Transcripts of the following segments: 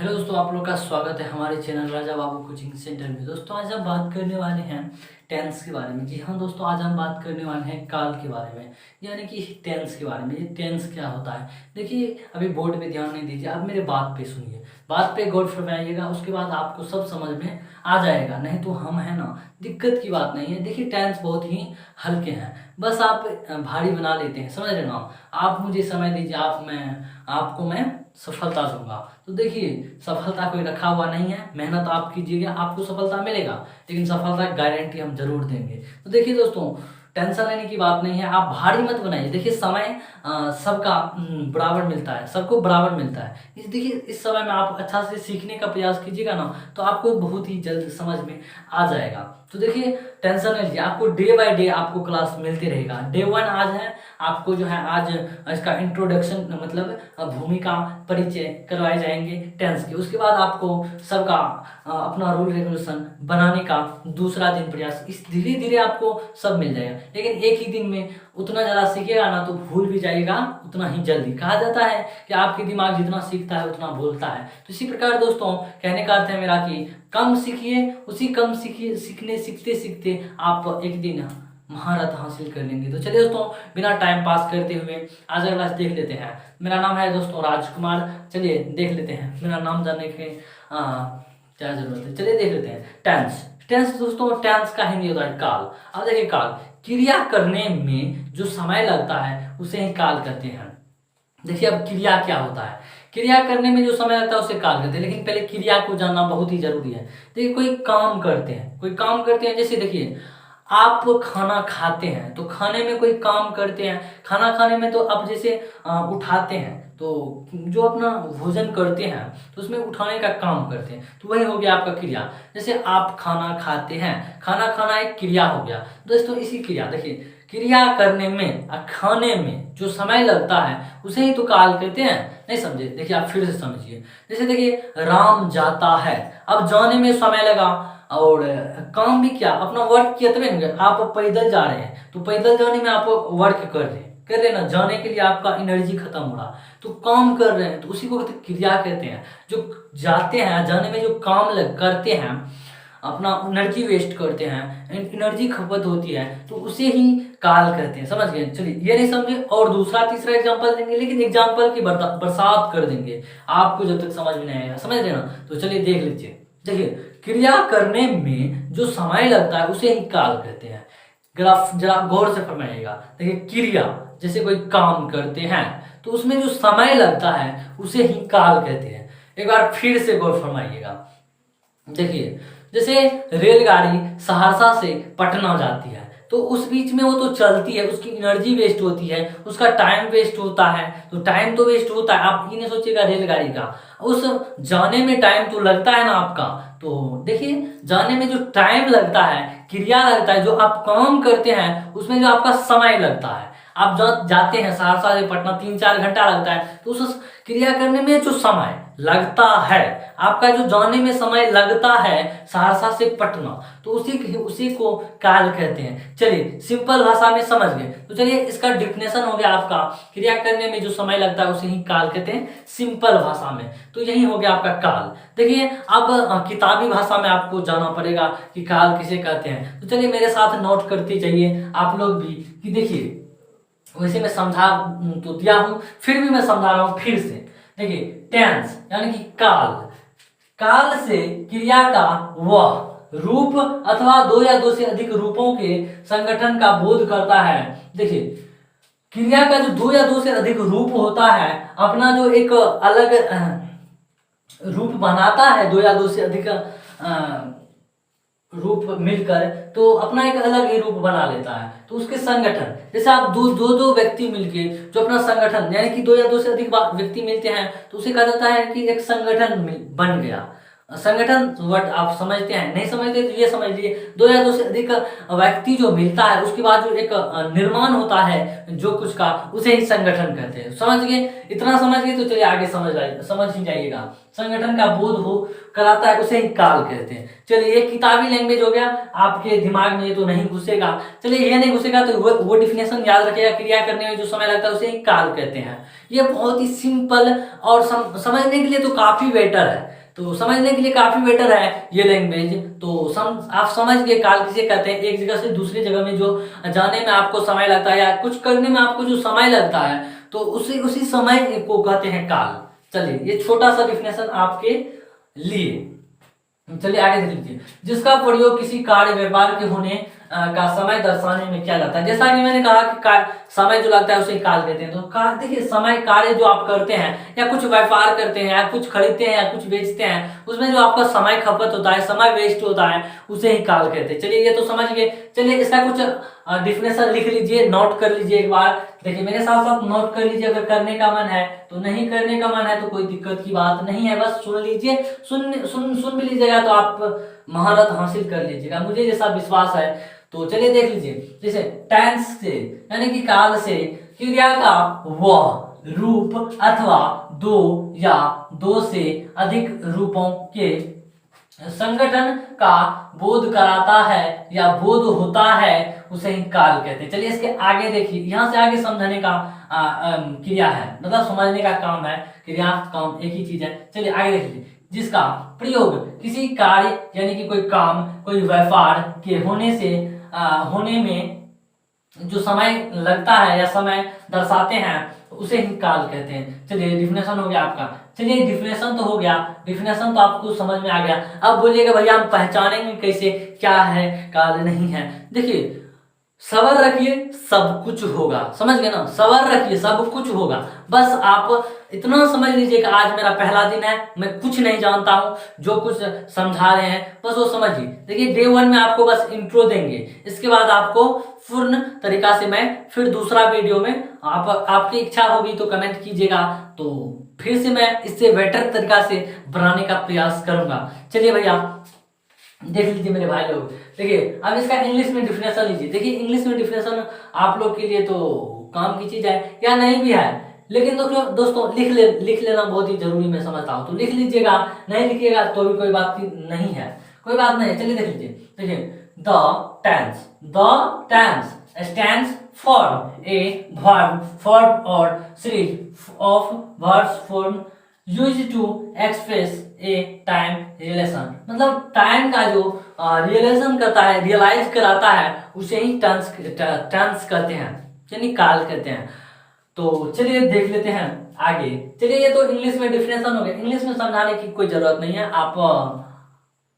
Hello दोस्तों, आप लोग का स्वागत है हमारे channel Raja Babu coaching centre में। दोस्तों आज हम बात करने वाले हैं टेंस के बारे में। जी हाँ दोस्तों, आज हम बात करने वाले हैं काल के बारे में, यानी कि टेंस के बारे में। ये टेंस क्या होता है, देखिए अभी बोर्ड पे ध्यान नहीं दीजिए, आप मेरे बात पे सुनिए, बात पे गौर फरमाइएगा, उसके बाद आपको सब समझ में आ जाएगा। नहीं तो हम है ना, दिक्कत की बात नहीं है। देखिए टेंस बहुत ही हल्के हैं, बस आप भारी बना लेते हैं, समझ रहे ना। आप मुझे समय दीजिए, आपको मैं सफलता दूंगा। तो देखिए सफलता कोई रखा हुआ नहीं है, मेहनत आप कीजिएगा आपको सफलता मिलेगा, लेकिन सफलता की गारंटी हम जरूर देंगे। तो देखिए दोस्तों, टेंशन लेने की बात नहीं है, आप भारी मत बनाइए। देखिए समय सबका बराबर मिलता है, सबको बराबर मिलता है। देखिए इस समय में आप अच्छा से सीखने का प्रयास कीजिएगा ना, तो आपको बहुत ही जल्द समझ में आ जाएगा। तो देखिए टेंशन नहीं लीजिए, आपको डे बाय डे आपको क्लास मिलते रहेगा। डे 1 आज है, आपको जो है आज इसका इंट्रोडक्शन मतलब भूमिका परिचय करवाए जाएंगे टेंस के। उसके बाद आपको सबका अपना रूल रेगुलेशन बनाने का दूसरा दिन प्रयास, इस धीरे धीरे आपको सब मिल जाएगा। लेकिन एक ही दिन में उतना ज़्यादा सीखेगा ना तो भूल भी जाएगा उतना ही जल्दी। कहा जाता है कि आपके दिमाग जितना सीखता है उतना भूलता है। तो इसी प्रकार दोस्तों, कहने का अर्थ है मेरा कि कम सीखिए, उसी कम सीखिए, सीखते सीखते आप एक दिन महारत हासिल कर लेंगे। तो चलिए दोस्तों, बिना टाइम पास करते हुए आज का क्लास देख लेते हैं। मेरा नाम है दोस्तों राजकुमार। चलिए देख लेते हैं, मेरा नाम जानने के क्या जरूरत है, चलिए देख लेते हैं। टेंस। टेंस दोस्तों, टेंस का हिंदी होता है काल। अब देखिए काल, क्रिया करने में जो समय लगता है उसे ही काल कहते हैं। देखिए अब क्रिया क्या होता है, क्रिया करने में जो समय लगता है उसे काल कहते हैं। लेकिन पहले क्रिया को जानना बहुत ही जरूरी है। देखिए कोई काम करते हैं, जैसे देखिए आप खाना खाते हैं तो खाने में कोई काम करते हैं। खाना खाने में तो आप जैसे उठाते हैं, तो जो अपना भोजन करते हैं तो उसमें उठाने का काम करते हैं, तो वही हो गया आपका क्रिया। जैसे आप खाना खाते हैं, खाना खाना एक क्रिया हो गया दोस्तों। इसी क्रिया, देखिए क्रिया करने में और खाने में जो समय लगता है उसे ही तो काल कहते हैं। नहीं समझे, देखिए आप फिर से समझिए। जैसे देखिए राम जाता है, अब जाने में समय लगा और काम भी क्या अपना वर्क किया, तभी आप पैदल जा रहे हैं तो पैदल जाने में आप वर्क कर रहे हैं ना, जाने के लिए आपका एनर्जी खत्म हो रहा, तो काम कर रहे हैं, तो उसी को क्रिया कहते हैं। जो जाते हैं, जाने में जो काम करते हैं, अपना एनर्जी वेस्ट करते हैं, एनर्जी खपत होती है, तो उसे ही काल कहते हैं। समझ गए। चलिए ये नहीं समझे और दूसरा तीसरा एग्जांपल देंगे, लेकिन एग्जांपल की बरसात कर देंगे आपको जब तक समझ में नहीं आएगा। समझ रहे ना। तो चलिए देख लीजिए। देखिए क्रिया करने में जो समय लगता है उसे ही काल कहते हैं। ग्राफ जरा गौर से फरमाइएगा। देखिए क्रिया जैसे कोई काम करते हैं तो उसमें जो समय लगता है उसे ही काल कहते हैं। एक बार फिर से गौर फरमाइएगा। देखिए जैसे रेलगाड़ी सहरसा से पटना जाती है, तो उस बीच में वो तो चलती है, उसकी एनर्जी वेस्ट होती है, उसका टाइम वेस्ट होता है। तो टाइम तो वेस्ट होता है, आप ये नहीं सोचिएगा रेलगाड़ी का, उस जाने में टाइम तो लगता है ना आपका। तो देखिए जाने में जो टाइम लगता है, क्रिया लगता है, जो आप काम करते हैं उसमें जो आपका समय लगता है, आप जाते हैं सहरसा से पटना 3-4 घंटा लगता है, तो उस क्रिया करने में जो समय लगता है, आपका जो जाने में समय लगता है सहरसा से पटना, तो उसी को काल कहते हैं। चलिए सिंपल भाषा में समझ गए। तो चलिए इसका डिफिनेशन हो गया आपका, क्रिया करने में जो समय लगता है उसे ही काल कहते हैं सिंपल भाषा में। तो यही हो गया आपका काल। देखिए अब किताबी भाषा में आपको जाना पड़ेगा कि काल किसे कहते हैं। तो चलिए मेरे साथ नोट करते जाइए आप लोग भी, कि देखिए वैसे मैं समझा तो दिया हूं, फिर भी मैं समझा रहा हूं फिर से। देखिए टेंस यानी कि काल, काल से क्रिया का वह रूप अथवा 2 या 2 से अधिक रूपों के संगठन का बोध करता है। देखिए क्रिया का जो 2 या 2 से अधिक रूप होता है, अपना जो एक अलग रूप बनाता है, 2 या 2 से अधिक रूप मिलकर तो अपना एक अलग ही रूप बना लेता है। तो उसके संगठन, जैसे आप दो व्यक्ति मिलके जो अपना संगठन, यानी कि 2 या 2 से अधिक व्यक्ति मिलते हैं, तो उसे कहा जाता है कि एक संगठन बन गया। संगठन वर्ड आप समझते हैं, नहीं समझते तो ये समझ लीजिए, दो या दो से अधिक व्यक्ति जो मिलता है उसके बाद जो एक निर्माण होता है जो कुछ का, उसे ही संगठन कहते हैं। समझ गए? इतना समझ गए तो चलिए आगे समझ ही जाइएगा। संगठन का बोध हो कराता है उसे ही काल कहते हैं। चलिए ये किताबी लैंग्वेज हो गया, आपके दिमाग में ये तो नहीं घुसेगा। चलिए ये नहीं घुसेगा तो वो डिफिनेशन याद रखिएगा, क्रिया करने में जो समय लगता है उसे ही काल कहते हैं। ये बहुत ही सिंपल और समझने के लिए तो काफी बेटर है, तो समझने के लिए काफी बेटर है ये लैंग्वेज। तो आप समझ गए काल किसे कहते हैं। एक जगह से दूसरी जगह में जो जाने में आपको समय लगता है या कुछ करने में आपको जो समय लगता है, तो उसी समय को कहते हैं काल। चलिए ये छोटा सा डिफिनेशन आपके लिए। चलिए आगे देख लीजिए। जिसका प्रयोग किसी कार्य व्यापार के होने का समय दर्शाने में किया जाता है। जैसा कि मैंने कहा कि समय जो लगता है उसे काल कहते हैं। तो देखिए समय कार्य जो आप करते हैं या कुछ व्यापार करते हैं या कुछ खरीदते हैं या कुछ बेचते हैं, उसमें जो आपका समय खपत होता है, समय वेस्ट होता है, उसे ही काल कहते हैं। चलिए ये तो समझ गए। चलिए इसका कुछ डिफिनेशन लिख लीजिए, नोट कर लीजिए एक बार। देखिए मेरे साथ साथ नोट कर लीजिए, अगर करने का मन है तो, नहीं करने का मन है तो कोई दिक्कत की बात नहीं है, बस सुन लीजिए। सुन भी लीजिएगा तो आप महारत हासिल कर लीजिएगा, मुझे जैसा विश्वास है। तो चलिए देख लीजिए। जैसे टेंस से यानी कि काल से क्रिया का वह रूप अथवा दो या दो से अधिक रूपों के संगठन का बोध कराता है या बोध होता है, उसे ही काल कहते हैं। चलिए इसके आगे देखिए, यहां से आगे समझने का क्रिया है, मतलब समझने का काम है, क्रिया काम एक ही चीज है। चलिए आगे देख लीजिए। जिसका प्रयोग किसी कार्य यानी कि कोई काम, कोई व्यापार के होने में जो समय लगता है या समय दर्शाते हैं, उसे ही काल कहते हैं। चलिए डिफिनेशन हो गया आपका। चलिए डिफिनेशन तो हो गया, डिफिनेशन तो आपको समझ में आ गया। अब बोलिएगा भैया हम पहचानेंगे कैसे क्या है काल नहीं है। देखिए सबर रखिए सब कुछ होगा, समझ गए ना, सबर रखिए सब कुछ होगा। बस आप इतना समझ लीजिए कि आज मेरा पहला दिन है, मैं कुछ नहीं जानता हूं, जो कुछ समझा रहे हैं बस वो समझिए। देखिए डे 1 में आपको बस इंट्रो देंगे, इसके बाद आपको पूर्ण तरीका से मैं फिर दूसरा वीडियो में आपकी इच्छा होगी तो कमेंट कीजिएगा, तो फिर से मैं इससे बेटर तरीका से बनाने का प्रयास करूंगा। चलिए भैया देख लीजिए मेरे भाई लोग। देखिए अब इसका इंग्लिश में डिफिनेशन लीजिए। देखिए इंग्लिश में डिफिनेशन आप लोग के लिए तो काम की चीज है या नहीं भी है, लेकिन दोस्तों लिख लेना बहुत ही जरूरी मैं समझता हूँ। तो लिख लीजिएगा, नहीं लिखिएगा तो भी कोई बात नहीं है, कोई बात नहीं। चलिए देख लीजिए। देखिए the tense stands for a verb or series of verbs form used to express a time relation. मतलब टाइम का जो रिलेशन करता है, रियलाइज कराता है, उसे ही टेंस कहते हैं, यानी काल कहते हैं। तो चलिए देख लेते हैं आगे। चलिए ये तो इंग्लिश में डिफिनेशन हो गया, इंग्लिश में समझाने की कोई जरूरत नहीं है, आप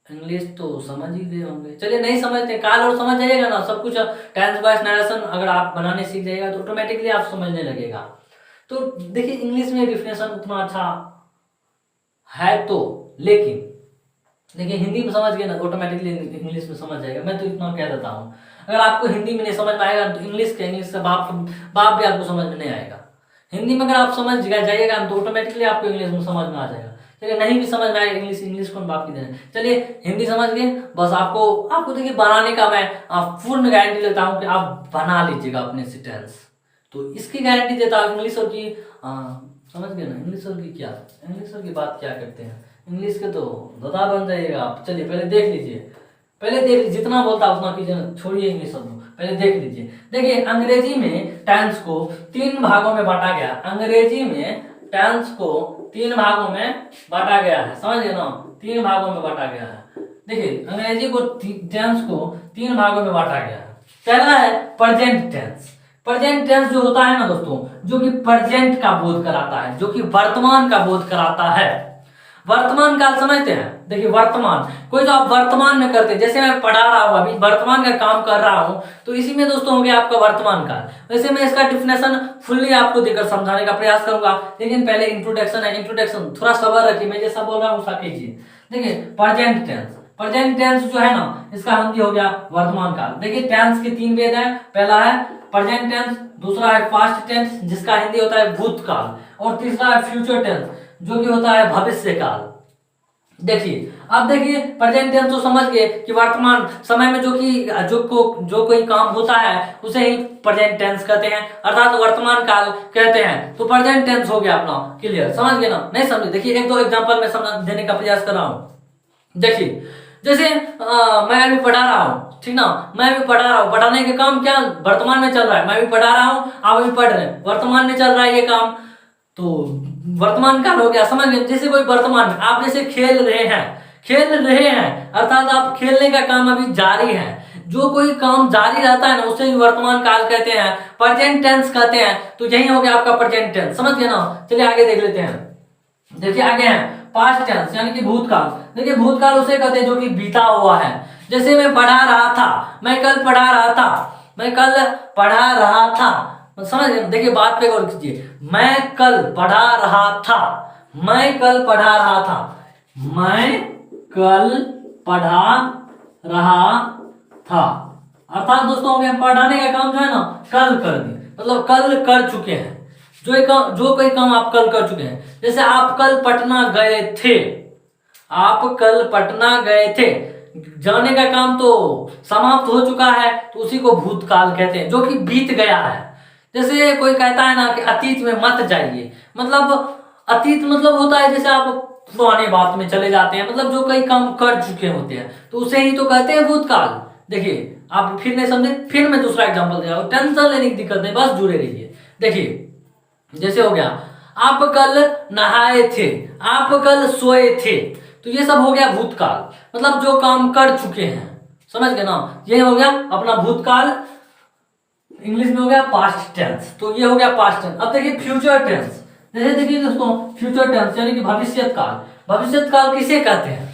इंग्लिश तो समझ ही गए होंगे। चलिए नहीं समझते काल और समझ जाइएगा ना, सब कुछ टेंस वॉइस नरेशन अगर आप बनाने सीख जाइएगा तो ऑटोमेटिकली आप समझने लगेगा। तो देखिए इंग्लिश में डिफिनेशन उतना अच्छा है तो, लेकिन देखिए हिंदी में समझ गए ना ऑटोमेटिकली इंग्लिश में समझ जाएगा। मैं तो इतना कह देता हूँ, अगर आपको हिंदी में नहीं समझ में आएगा तो इंग्लिश से बाप भी आपको समझ में नहीं आएगा। हिंदी में अगर आप समझ जाइएगा तो ऑटोमेटिकली आपको इंग्लिश में समझ में आ जाएगा। चलिए नहीं भी समझ में आएगा इंग्लिश कौन बाप की देना। चलिए हिंदी समझ गए, बस आपको देखिए बनाने का मैं पूर्ण गारंटी लेता हूँ कि आप बना लीजिएगा अपने से टेंस। तो इसकी गारंटी देता हूँ। इंग्लिश और की समझ गए ना, इंग्लिश और की क्या, इंग्लिश और की बात क्या करते हैं, इंग्लिश के तो दादा बन जाइएगा आप। चलिए पहले देख लीजिए, जितना बोलता है उतना कीजिए, छोड़िए इंग्लिश शब्दों, पहले देख लीजिए। देखिए अंग्रेजी में टेंस को 3 भागों में बांटा गया, अंग्रेजी में टेंस को 3 भागों में बांटा गया है, समझ गए ना, 3 भागों में बांटा गया है। देखिए अंग्रेजी को टेंस को 3 भागों में बांटा गया है। पहला है प्रेजेंट टेंस। प्रेजेंट टेंस जो होता है ना दोस्तों, जो कि प्रेजेंट का बोध कराता है, जो कि वर्तमान का बोध कराता है। वर्तमान काल समझते हैं। देखिए वर्तमान, कोई जो आप वर्तमान में करते हैं, जैसे मैं पढ़ा रहा हूं अभी वर्तमान का काम कर रहा हूं, तो इसी में दोस्तों हो गया आपका वर्तमान काल। वैसे मैं इसका डिफिनेशन फुल्ली आपको देकर समझाने का प्रयास करूंगा, लेकिन पहले इंट्रोडक्शन है, इंट्रोडक्शन थोड़ा सबर रखिए, मैं जैसा बोल रहा हूँ वैसा कीजिए। देखिए प्रेजेंट टेंस, प्रेजेंट टेंस जो है ना, इसका हिंदी हो गया वर्तमान काल। देखिए टेंस के 3 भेद है, पहला है प्रेजेंट टेंस, दूसरा है पास्ट टेंस जिसका हिंदी होता है भूतकाल, और तीसरा है फ्यूचर टेंस जो कि होता है भविष्य काल। देखिए अब देखिए प्रेजेंट टेंस तो समझ गए कि वर्तमान समय में जो कोई काम होता है उसे ही प्रेजेंट टेंस कहते हैं, अर्थात वर्तमान काल कहते हैं। तो प्रेजेंट टेंस हो गया अपना क्लियर, समझ गए ना? नहीं समझे? देखिए एक दो एग्जांपल मैं समझ देने का प्रयास कर रहा हूं। देखिए जैसे मैं अभी पढ़ा रहा हूँ, ठीक ना, मैं अभी पढ़ा रहा हूँ, पढ़ाने का काम क्या वर्तमान में चल रहा है, मैं अभी पढ़ा रहा हूँ, आप अभी पढ़ रहे हैं, वर्तमान में चल रहा है ये काम, तो वर्तमान काल हो गया, समझ गए? जैसे कोई वर्तमान में आप जैसे खेल रहे हैं अर्थात आप खेलने का काम अभी जारी है, जो कोई काम जारी रहता है ना उसे ही वर्तमान काल कहते हैं, प्रेजेंट टेंस कहते हैं। तो यही हो गया आपका प्रेजेंट टेंस, समझ गए ना? चलिए आगे देख लेते हैं। देखिए आगे है पास्ट टेंस यानी कि भूतकाल। देखिए भूतकाल उसे कहते हैं जो कि बीता हुआ है। जैसे मैं पढ़ा रहा था, मैं कल पढ़ा रहा था, मैं कल पढ़ा रहा था, समझ गए? देखिए बात पे गौर कीजिए, मैं कल पढ़ा रहा था, मैं कल पढ़ा रहा था, मैं कल पढ़ा रहा था, अर्थात दोस्तों हो गया पढ़ाने का काम जो है ना कल कर दिए, मतलब कल कर चुके हैं, जो कोई काम आप कल कर चुके हैं। जैसे आप कल पटना गए थे, आप कल पटना गए थे, जाने का काम तो समाप्त हो चुका है, तो उसी को भूतकाल कहते हैं, जो कि बीत गया है। जैसे कोई कहता है ना कि अतीत में मत जाइए, मतलब अतीत मतलब होता है जैसे आप पुराने बात में चले जाते हैं, मतलब जो कई काम कर चुके होते हैं, तो उसे ही तो कहते हैं भूतकाल। देखिए आप फिर नहीं समझे, फिर मैं दूसरा एग्जांपल दे रहा हूं, टेंशन लेने की दिक्कत नहीं, बस जुड़े रहिए। देखिए जैसे हो गया आप कल नहाए थे, आप कल सोए थे, तो ये सब हो गया भूतकाल, मतलब जो काम कर चुके हैं, समझ गए ना? ये हो गया अपना भूतकाल, इंग्लिश में हो गया पास्ट टेंस। तो ये हो गया पास्ट टेंस। अब देखिए फ्यूचर टेंस। जैसे देखिए दोस्तों फ्यूचर टेंस यानी कि भविष्य काल, भविष्य काल किसे कहते हैं?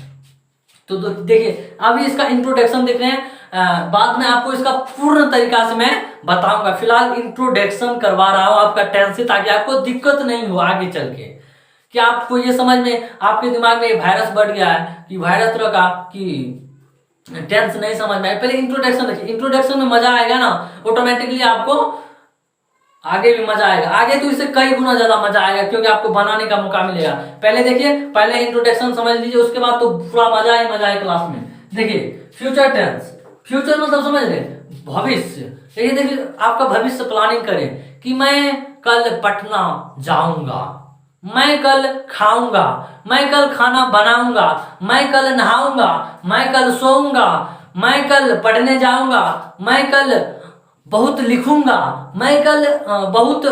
तो देखिए अभी इसका इंट्रोडक्शन देख रहे हैं, बाद में आपको इसका पूर्ण तरीका से मैं बताऊंगा, फिलहाल इंट्रोडक्शन करवा रहा हूं आपका टेंस से, ताकि आपको दिक्कत नहीं हो आगे चल के, कि आपको ये समझ में आपके दिमाग में वायरस बढ़ गया है कि वायरस तरह का कि टेंस नहीं समझ में आए। पहले इंट्रोडक्शन देखिए, इंट्रोडक्शन में मजा आएगा ना, ऑटोमेटिकली आपको आगे भी मजा आएगा, आगे तो इससे कई गुना ज्यादा मजा आएगा, क्योंकि आपको बनाने का मौका मिलेगा। पहले देखिए, पहले इंट्रोडक्शन समझ लीजिए, उसके बाद तो पूरा मजा ही मजा है क्लास में। देखिए फ्यूचर टेंस, फ्यूचर मतलब समझ रहे भविष्य। देखिए आपका भविष्य प्लानिंग करें कि मैं कल पटना जाऊंगा, मैं कल खाऊंगा, मैं कल खाना बनाऊंगा, मैं कल नहाऊंगा, मैं कल सोऊंगा, मैं कल पढ़ने जाऊंगा, मैं कल बहुत लिखूंगा, मैं कल बहुत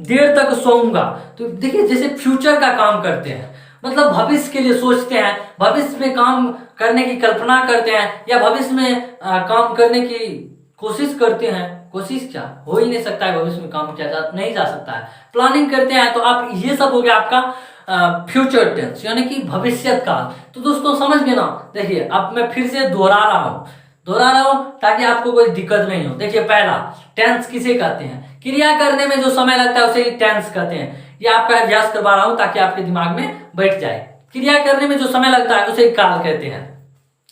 देर तक सोऊंगा। तो देखिए जैसे फ्यूचर का काम करते हैं, मतलब भविष्य के लिए सोचते हैं, भविष्य में काम करने की कल्पना करते हैं, या भविष्य में काम करने की कोशिश करते हैं। कोशिश क्या, हो ही नहीं सकता है, भविष्य में काम किया नहीं जा सकता है, प्लानिंग करते हैं। तो आप ये सब हो गया आपका फ्यूचर टेंस यानी कि भविष्य काल। तो दोस्तों समझ गए ना? देखिए अब मैं फिर से दोहरा रहा हूं ताकि आपको कोई दिक्कत नहीं हो। देखिए पहला टेंस किसे कहते हैं? क्रिया करने में जो समय लगता है उसे ही टेंस कहते हैं। ये आपका अभ्यास करवा रहा हूं ताकि आपके दिमाग में बैठ जाए। क्रिया करने में जो समय लगता है उसे ही काल कहते हैं,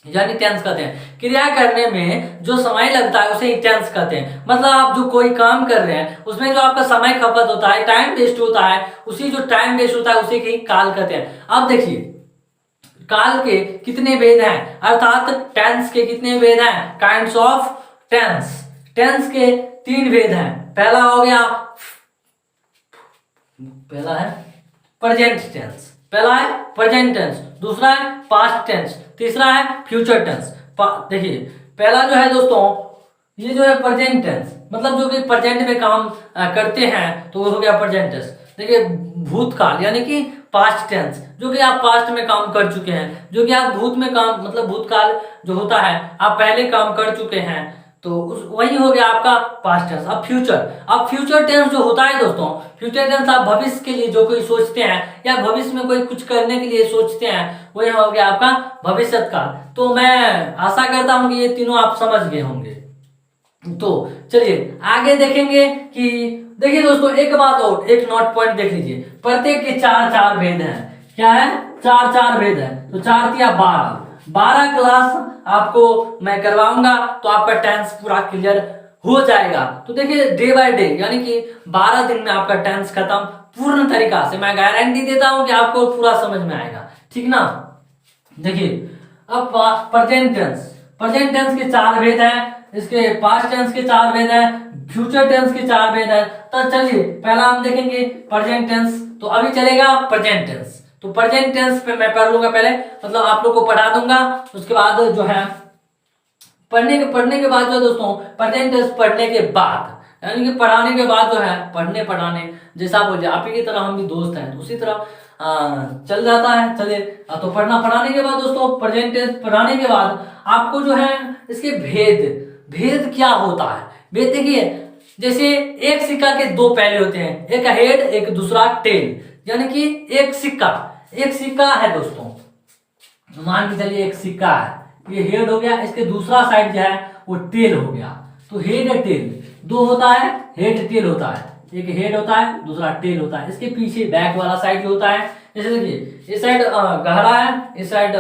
यानी टेंस कहते हैं। क्रिया करने में जो समय लगता है उसे ही टेंस कहते हैं। मतलब आप जो कोई काम कर रहे हैं उसमें जो आपका समय खपत होता है, टाइम वेस्ट होता है, उसी जो टाइम वेस्ट होता है उसे ही काल कहते हैं। अब देखिए काल के कितने भेद हैं, अर्थात टेंस के कितने भेद हैं? Kinds of tense. टेंस के 3 भेद हैं। पहला हो गया, पहला है प्रेजेंट टेंस, पहला है प्रेजेंट टेंस, दूसरा है पास्ट टेंस, तीसरा है फ्यूचर टेंस। देखिए पहला जो है दोस्तों, ये जो है प्रेजेंट टेंस, मतलब जो कि प्रेजेंट में काम करते हैं, तो वो हो गया प्रेजेंट टेंस। देखिए भूतकाल यानी कि पास्ट टेंस, जो कि आप पास्ट में काम कर चुके हैं, जो कि आप भूत में काम, मतलब भूतकाल जो होता है आप पहले काम कर चुके हैं, तो वही हो गया आपका पास्ट टेंस। अब फ्यूचर टेंस जो होता है दोस्तों, फ्यूचर टेंस आप भविष्य के लिए जो कोई सोचते हैं या भविष्य में कोई कुछ करने के लिए सोचते हैं, वही हो गया आपका भविष्य काल। तो मैं आशा करता हूं कि ये तीनों आप समझ गए होंगे। तो चलिए आगे देखेंगे कि देखिए दोस्तों एक बात और, एक नोट पॉइंट देख लीजिए, प्रत्येक के 4 भेद हैं। क्या है? 4 भेद है। तो 4 या 12 क्लास आपको मैं करवाऊंगा, तो आपका टेंस पूरा क्लियर हो जाएगा। तो देखिए डे बाय डे यानी कि 12 दिन में आपका टेंस खत्म पूर्ण तरीका से, मैं गारंटी देता हूं कि आपको पूरा समझ में आएगा, ठीक ना? देखिए अब प्रेजेंट टेंस के चार भेद हैं, इसके पास्ट टेंस के चार भेद हैं, फ्यूचर टेंस के चार भेद हैं। तो चलिए पहला हम देखेंगे प्रेजेंट टेंस। तो अभी चलेगा प्रेजेंट टेंस। तो प्रेजेंट टेंस पे मैं पढ़ लूंगा पहले, मतलब आप लोग को पढ़ा दूंगा, उसके बाद जो है पढ़ने के बाद जो दोस्तों प्रेजेंट टेंस पढ़ने के बाद यानी कि पढ़ाने के बाद जो है पढ़ाने जैसा बोलिए आप ही की तरह हम भी दोस्त हैं, तो उसी तरह चल जाता है। चलिए तो पढ़ाने के बाद दोस्तों प्रेजेंट टेंस पढ़ाने के बाद आपको जो है इसके भेद क्या होता है। भेद देखिए, जैसे एक सिक्का के दो पहले होते हैं, एक हेड एक दूसरा टेल, यानी कि एक सिक्का है दोस्तों, मान के चलिए एक सिक्का है, ये हेड हो गया, इसके दूसरा साइड जो है वो टेल हो गया। तो हेड टेल दो होता है, हेड टेल होता है, एक हेड होता है दूसरा टेल होता है। इसके पीछे बैक वाला साइड जो होता है, जैसे देखिए इस साइड गहरा है, इस साइड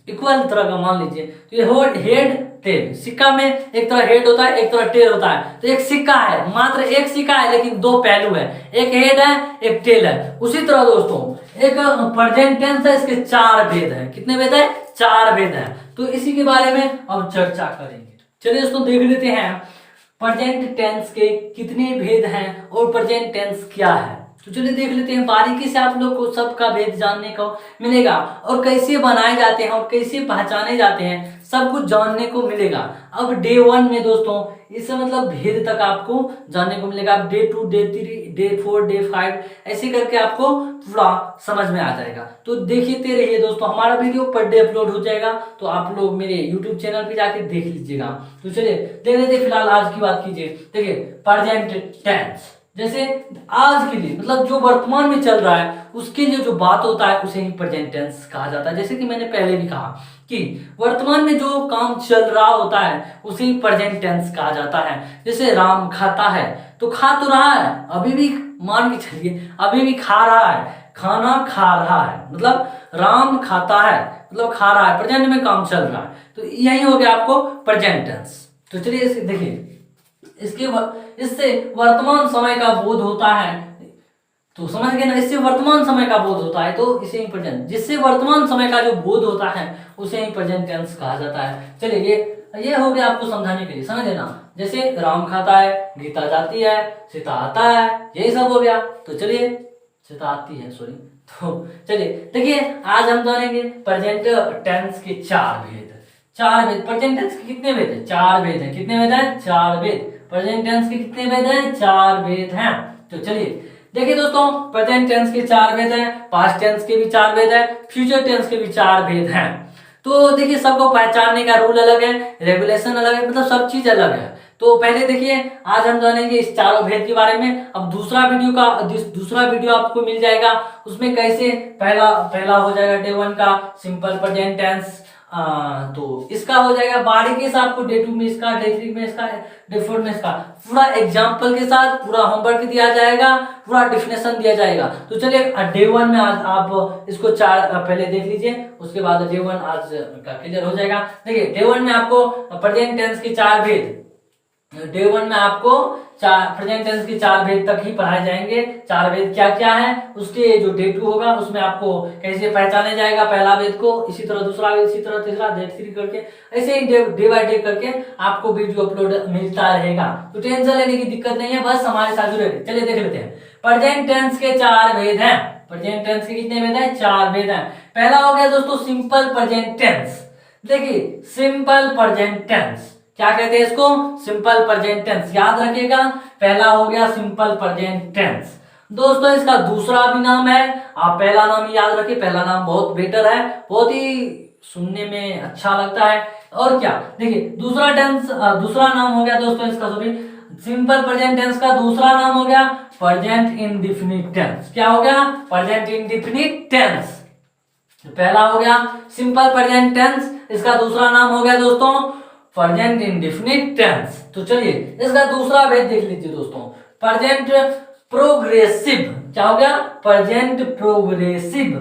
इक्वल तरह का मान लीजिए, तो ये हेड टेल, सिक्का में एक तरह हेड होता है एक तरह टेल होता है। तो एक सिक्का है, मात्र एक सिक्का है लेकिन दो पहलू है, एक हेड है एक टेल है। उसी तरह दोस्तों एक प्रेजेंट टेंस है, इसके चार भेद है। कितने भेद है? चार भेद है। तो इसी के बारे में अब चर्चा करेंगे। चलिए दोस्तों देख लेते हैं प्रेजेंट टेंस के कितने भेद हैं और प्रेजेंट टेंस क्या है। तो चलिए देख लेते हैं, बारीकी से आप लोग को सबका भेद जानने को मिलेगा और कैसे बनाए जाते हैं और कैसे पहचाने जाते हैं सब कुछ जानने को मिलेगा। अब डे 1 में दोस्तों इससे मतलब भेद तक आपको जानने को मिलेगा। अब डे 2 डे 3 डे 4 डे 5 ऐसे करके आपको पूरा समझ में आ जाएगा। तो देखते रहिए दोस्तों, हमारा वीडियो पर डे अपलोड हो जाएगा, तो आप लोग मेरे यूट्यूब चैनल पे जाके देख लीजिएगा। तो चलिए देख लेते, फिलहाल आज की बात कीजिए। देखिए प्रेजेंट टेंस जैसे आज के लिए मतलब जो वर्तमान में चल रहा है उसके लिए जो बात होता है उसे ही प्रेजेंट टेंस कहा जाता है। जैसे कि मैंने पहले भी कहा कि वर्तमान में जो काम चल रहा होता है उसे ही प्रेजेंट टेंस कहा जाता है। जैसे राम खाता है, तो खा तो रहा है, अभी भी मान के चलिए अभी भी खा रहा है, खाना खा रहा है, मतलब राम खाता है मतलब खा रहा है, प्रेजेंट में काम चल रहा है। तो यही हो गया आपको प्रेजेंट टेंस। तो चलिए देखिए इससे वर्तमान समय का बोध होता है, तो समझ गए ना, इससे वर्तमान समय का बोध होता है, तो इसे ही प्रेजेंट, जिससे वर्तमान समय का जो बोध होता है उसे ही प्रेजेंट टेंस कहा जाता है। चलिए ये हो गया आपको समझाने के लिए, समझ लेना। जैसे राम खाता है, गीता जाती है, सीता आता है, यही सब हो गया। तो चलिए सीता आती है सॉरी। तो चलिए देखिए आज हम जानेंगे प्रेजेंट टेंस के चार भेद। प्रेजेंट टेंस के कितने भेद है? चार भेद है। कितने भेद है? चार भेद। प्रेजेंट टेंस के कितने भेद हैं? चार भेद हैं। तो चलिए देखिए दोस्तों, प्रेजेंट टेंस के चार भेद हैं, पास्ट टेंस के भी चार भेद हैं, फ्यूचर टेंस के भी चार भेद हैं। तो देखिए सबको पहचानने का रूल अलग है, रेगुलेशन अलग है, मतलब सब चीज अलग है। तो पहले देखिए आज हम जानेंगे इस चारों भेद के बारे में। अब दूसरा वीडियो आपको मिल जाएगा, उसमें कैसे पहला हो जाएगा डे 1 का सिंपल प्रेजेंट टेंस, तो इसका हो जाएगा बारीकी से आपको डे 2 में इसका, डे 3 में इसका, डे 4 में इसका पूरा एग्जाम्पल के साथ पूरा होमवर्क दिया जाएगा, पूरा डेफिनेशन दिया जाएगा। तो चलिए डे 1 में आज आप इसको चार पहले देख लीजिए, उसके बाद डे 1 आज का क्लियर हो जाएगा। देखिए डे 1 में आपको प्रेजेंट टेंस के चार भेद, डे 1 में आपको प्रेजेंट टेंस के चार भेद तक ही पढ़ाए जाएंगे। चार भेद क्या क्या है, उसके जो डे 2 होगा उसमें आपको कैसे पहचाने जाएगा पहला भेद को, इसी तरह दूसरा भेद, इसी तरह तीसरा, डे 3 करके ऐसे ही डे बाय डे करके आपको वीडियो अपलोड मिलता रहेगा। तो टेंशन लेने की दिक्कत नहीं है, बस हमारे साथ जुड़े रहिए। चलिए देख लेते हैं प्रेजेंट टेंस के चार भेद हैं। प्रेजेंट टेंस के कितने भेद हैं? चार भेद हैं। पहला हो गया दोस्तों सिंपल प्रेजेंट टेंस। देखिए सिंपल प्रेजेंट टेंस क्या कहते हैं इसको? Simple present tense. याद रखिएगा पहला हो गया सिंपल प्रेजेंट टेंस। दोस्तों इसका दूसरा भी नाम है, आप पहला नाम ही याद रखिए, पहला नाम बहुत बेटर है, बहुत ही सुनने में अच्छा लगता है। और क्या देखिए दूसरा नाम हो गया दोस्तों इसका, सॉरी सिंपल प्रेजेंट टेंस का दूसरा नाम हो गया प्रेजेंट इंडेफिनिट टेंस। क्या हो गया? Present indefinite tense. पहला हो गया सिंपल प्रेजेंट टेंस, इसका दूसरा नाम हो गया दोस्तों प्रेजेंट इंडेफिनिट टेंस। तो चलिए इसका दूसरा भेद देख लीजिए दोस्तों, प्रेजेंट प्रोग्रेसिव। क्या हो गया? Present progressive.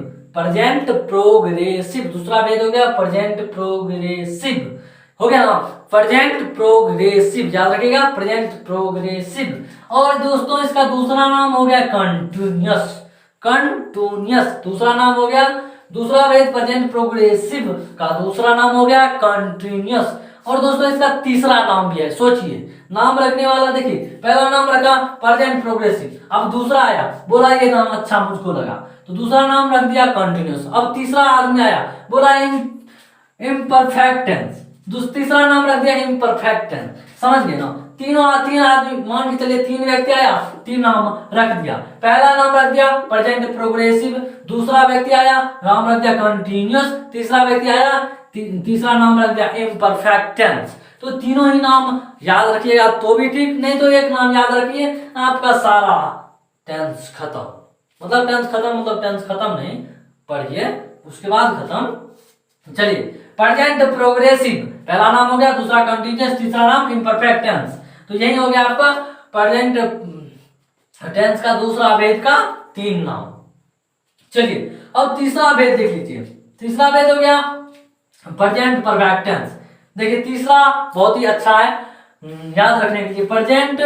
दूसरा भेद हो गया प्रेजेंट प्रोग्रेसिव, हो गया ना, प्रेजेंट प्रोग्रेसिव, याद रखिएगा प्रेजेंट प्रोग्रेसिव। और दोस्तों इसका दूसरा नाम हो गया कंटिन्यूअस। दूसरा नाम हो गया दूसरा भेद प्रेजेंट प्रोग्रेसिव का दूसरा नाम हो गया कंटिन्यूअस। और दोस्तों इसका तीसरा नाम भी है, सोचिए नाम रखने वाला, देखिए पहला नाम रखा प्रेजेंट प्रोग्रेसिव, अब दूसरा आया, बोला ये नाम अच्छा मुझको लगा तो दूसरा नाम रख दिया कंटिन्यूअस। अब तीसरा आदमी आया, बोला इम्परफेक्ट टेंस, तीसरा नाम रख दिया इम्परफेक्ट टेंस। समझ गए ना, तीन आदमी मान के चलिए, तीन व्यक्ति आया, तीन नाम रख दिया। पहला नाम रख दिया प्रेजेंट प्रोग्रेसिव, दूसरा व्यक्ति आया नाम रख दिया कंटिन्यूअस, तीसरा व्यक्ति आया तीसरा नाम रख दिया इम्परफेक्ट टेंस। तो तीनों ही नाम याद रखिएगा तो भी ठीक, नहीं तो एक नाम याद रखिए, आपका सारा टेंस खत्म। मतलब टेंस खत्म, मतलब टेंस खत्म नहीं, पढ़िए उसके बाद खत्म। चलिए प्रेजेंट प्रोग्रेसिव पहला नाम हो गया, दूसरा कंटिन्यूअस, तीसरा नाम इम्परफेक्ट टेंस। तो यही हो गया आपका प्रेजेंट टेंस का दूसरा भेद का तीन नाम। चलिए अब तीसरा भेद देख लीजिए, तीसरा भेद हो गया प्रेजेंट परफेक्ट टेंस। देखिए तीसरा बहुत ही अच्छा है याद रखने के लिए, present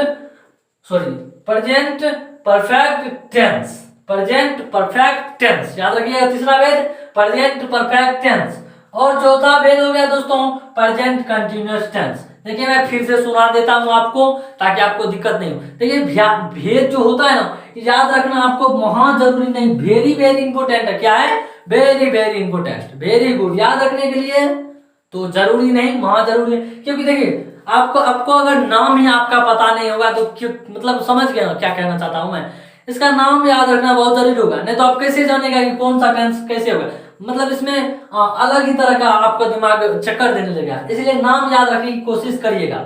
perfect tense, present perfect tense याद रखिएगा। तीसरा भेद प्रेजेंट परफेक्ट टेंस। और चौथा भेद हो गया दोस्तों प्रेजेंट कंटिन्यूअस टेंस। देखिए मैं फिर से सुना देता हूं आपको ताकि आपको दिक्कत नहीं हो। देखिए भेद जो होता है ना, याद रखना आपको महा जरूरी नहीं, वेरी वेरी इंपोर्टेंट है। क्या है? Very very important, very good. याद रखने के लिए तो जरूरी नहीं, महा जरूरी है। क्योंकि देखिए आपको अगर नाम ही आपका पता नहीं होगा तो क्यों, मतलब समझ गए ना क्या कहना चाहता हूं मैं। इसका नाम याद रखना बहुत जरूरी होगा, नहीं तो आप कैसे जानेगा कि कौन सा टेंस कैसे होगा। मतलब इसमें अलग ही तरह का आपका दिमाग चक्कर देने लगेगा, इसलिए नाम याद रखने की कोशिश करिएगा।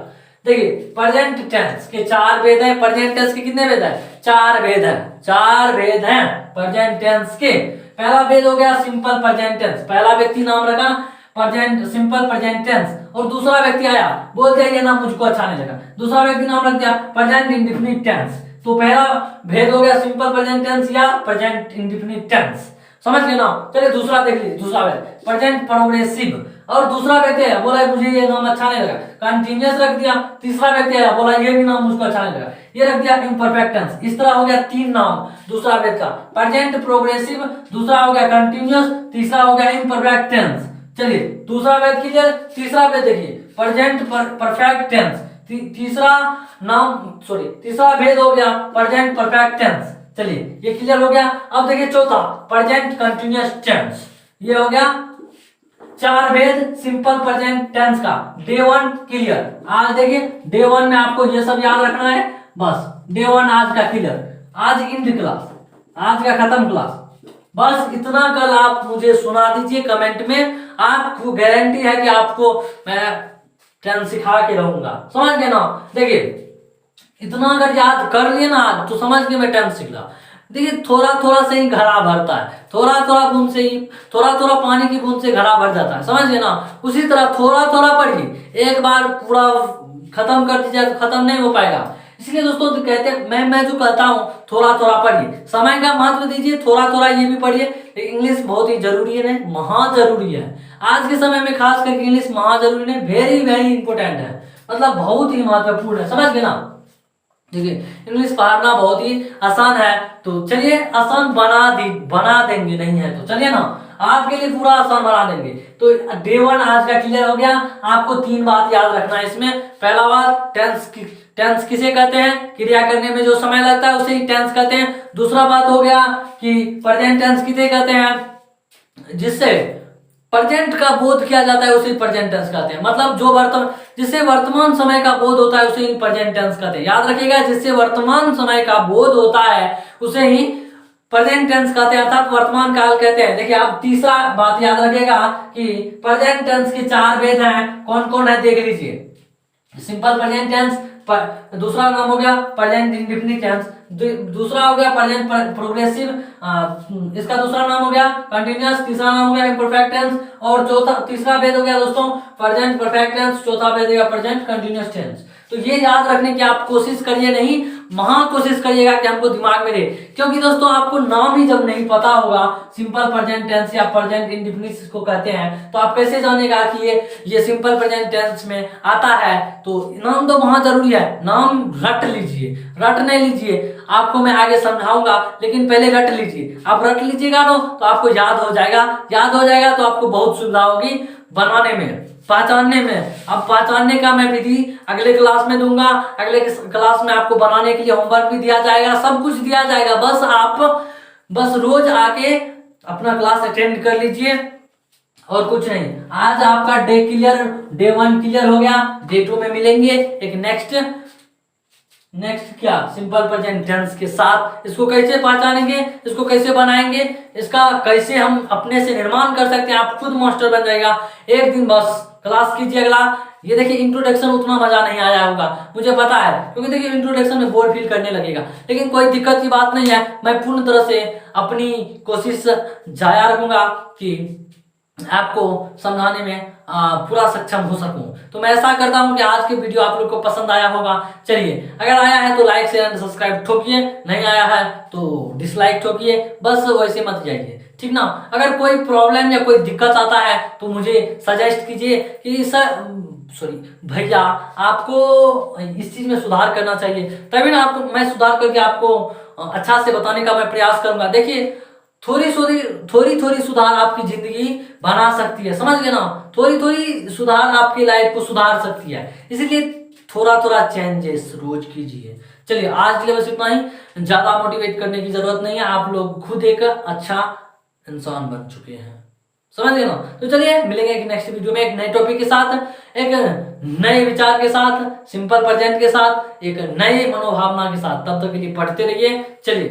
देखिए प्रेजेंट टेंस के चार भेद हैं, प्रेजेंट टेंस के कितने भेद हैं? चार भेद हैं, चार भेद हैं प्रेजेंट टेंस के। पहला भेद हो गया सिंपल प्रेजेंट टेंस, पहला व्यक्ति नाम रखा प्रेजेंट सिंपल प्रेजेंट टेंस, और दूसरा व्यक्ति आया बोल दिया ये नाम मुझको अच्छा नहीं लगा, दूसरा व्यक्ति नाम रख दिया प्रेजेंट इंडेफिनिट टेंस। तो पहला भेद हो गया सिंपल प्रेजेंट टेंस या प्रेजेंट इंडेफिनिट टेंस। समझ गए ना? चलिए दूसरा देख लीजिए, दूसरा भेद प्रेजेंट प्रोग्रेसिव। और दूसरा व्यक्ति आया बोला मुझे ये नाम अच्छा नहीं लगा, कंटिन्यूअस रख दिया। तीसरा व्यक्ति आया बोला ये भी नाम मुझको अच्छा नहीं लगा, ये रख दिया इम्परफेक्ट टेंस। इस तरह हो गया तीन नाम दूसरा भेद का, प्रेजेंट प्रोग्रेसिव, दूसरा हो गया कंटिन्यूअस, तीसरा हो गया इम्परफेक्ट टेंस। चलिए दूसरा भेद कीजिए, तीसरा भेद देखिए प्रेजेंट परफेक्ट टेंस। तीसरा भेद हो गया प्रेजेंट परफेक्ट टेंस। चलिए ये क्लियर हो गया। अब देखिए चौथा प्रेजेंट कंटिन्यूअस टेंस, ये हो गया चार भेद सिंपल प्रेजेंट टेंस का। Day one clear. आज देखिए डे वन में आपको ये सब याद रखना है, बस डे वन आज का क्लियर, आज इन क्लास, आज का खत्म क्लास, बस इतना। कल आप मुझे सुना दीजिए कमेंट में, आपको गारंटी है कि आपको मैं टेंस सिखा के रहूंगा। समझ गए ना? देखिए इतना अगर याद कर लिए ना आज तो समझ के मैं टेंस सीख रहा। देखिए थोड़ा थोड़ा से ही घड़ा भरता है, थोड़ा थोड़ा बूंद से ही, थोड़ा थोड़ा पानी की बूंद से घड़ा भर जाता है। समझ गए ना? उसी तरह थोड़ा थोड़ा पढ़िए, एक बार पूरा खत्म कर दीजिए तो खत्म नहीं हो पाएगा। इसलिए दोस्तों तो कहते हैं मैं जो कहता हूँ थोड़ा थोड़ा पढ़िए, समय का महत्व दीजिए, थोड़ा थोड़ा ये भी पढ़िए। इंग्लिश बहुत ही जरूरी है, महा जरूरी है आज के समय में, खास करके इंग्लिश महा जरूरी नहीं, वेरी वेरी इंपोर्टेंट है, मतलब बहुत ही महत्वपूर्ण है। समझ गए ना? देखिए इंग्लिश पढ़ना बहुत ही आसान है, तो चलिए आसान बना देंगे, नहीं है तो चलिए ना आपके लिए पूरा आसान बना देंगे। तो डे वन आज का क्लियर हो गया। आपको तीन बात याद रखना है इसमें। पहला बात टेंस किसे कहते हैं? क्रिया करने में जो समय लगता है उसे ही टेंस कहते हैं। दूसरा बात हो गया कि प्रेजेंट टेंस किसे कहते हैं? जिससे प्रेजेंट का बोध किया जाता है उसे प्रेजेंट टेंस कहते हैं। मतलब जो जिससे वर्तमान समय का बोध होता है उसे ही प्रेजेंट टेंस कहते हैं। याद रखिएगा, जिससे वर्तमान समय का बोध होता है उसे ही प्रेजेंट टेंस कहते हैं, अर्थात वर्तमान काल कहते हैं। देखिए अब तीसरा बात याद रखिएगा कि प्रेजेंट टेंस के चार भेद हैं, कौन कौन है देख लीजिए। सिंपल प्रेजेंट टेंस, दूसरा नाम हो गया प्रेजेंट इंडेफिनिट टेंस, दूसरा हो गया प्रेजेंट प्रोग्रेसिव, इसका दूसरा नाम हो गया कंटिन्यूअस, तीसरा नाम हो गया इम्परफेक्ट टेंस, और तीसरा भेद हो गया दोस्तों प्रेजेंट परफेक्ट टेंस, चौथा भेद हो गया प्रेजेंट कंटिन्यूअस टेंस। तो ये याद रखने की आप कोशिश करिए, नहीं महा कोशिश करिएगा कि हमको दिमाग में रहे, क्योंकि दोस्तों आपको नाम ही जब नहीं पता होगा, सिंपल प्रेजेंट टेंस या प्रेजेंट इंडेफिनिट इसको कहते हैं, तो आप कैसे जानेगा कि ये सिंपल प्रेजेंट टेंस में आता है। तो नाम तो वहां जरूरी है, नाम रट लीजिए, रट नहीं लीजिए, आपको मैं आगे समझाऊंगा, लेकिन पहले रट लीजिए। आप रट लीजिएगा ना तो आपको याद हो जाएगा, याद हो जाएगा तो आपको बहुत सुविधा होगी बनाने में, पहचानने में। अब पहचानने का मैं विधि अगले क्लास में दूंगा, अगले क्लास में आपको बनाने के लिए होमवर्क भी दिया जाएगा, सब कुछ दिया जाएगा। बस आप बस रोज आके अपना क्लास अटेंड कर लीजिए और कुछ नहीं। आज आपका डे क्लियर, डे 1 क्लियर हो गया, डे 2 में मिलेंगे एक नेक्स्ट क्या सिंपल प्रेजेंट टेंस के साथ। इसको कैसे पहचानेंगे, इसको कैसे बनाएंगे, इसका कैसे हम अपने से निर्माण कर सकते हैं, आप खुद मास्टर बन जाएगा। एक दिन बस क्लास कीजिए अगला। ये देखिए इंट्रोडक्शन उतना मजा नहीं आया होगा, मुझे पता है, क्योंकि देखिए इंट्रोडक्शन में बोर फील करने लगेगा, लेकिन कोई दिक्कत की बात नहीं है। मैं पूर्ण तरह से अपनी कोशिश जारी रखूंगा कि आपको समझाने में पूरा सक्षम हो सकूं। तो मैं ऐसा करता हूं कि आज के वीडियो आप लोग को पसंद आया होगा। चलिए, अगर आया है तो लाइक शेयर एंड सब्सक्राइब ठोकिए, नहीं आया है तो डिसलाइक ठोकिए, बस वैसे मत जाइए, ठीक ना। अगर कोई प्रॉब्लम या कोई दिक्कत आता है तो मुझे सजेस्ट कीजिए कि सर भैया आपको इस चीज में सुधार करना चाहिए, तभी ना आपको मैं सुधार करके आपको अच्छा से बताने का मैं प्रयास करूंगा। देखिए थोड़ी थोड़ी सुधार आपकी जिंदगी बना सकती है, समझ गए ना। थोड़ी सुधार आपकी लाइफ को सुधार सकती है, इसलिए थोड़ा चेंजेस रोज कीजिए। चलिए आज के लिए बस इतना ही, ज्यादा मोटिवेट करने की जरूरत नहीं है, आप लोग खुद एक अच्छा इंसान बन चुके हैं, समझ गए ना। तो चलिए मिलेंगे एक नेक्स्ट वीडियो में एक नए टॉपिक के साथ, एक नए विचार के साथ, सिंपल प्रेजेंट के साथ, एक नए मनोभावना के साथ। तब तक के लिए पढ़ते रहिए। चलिए।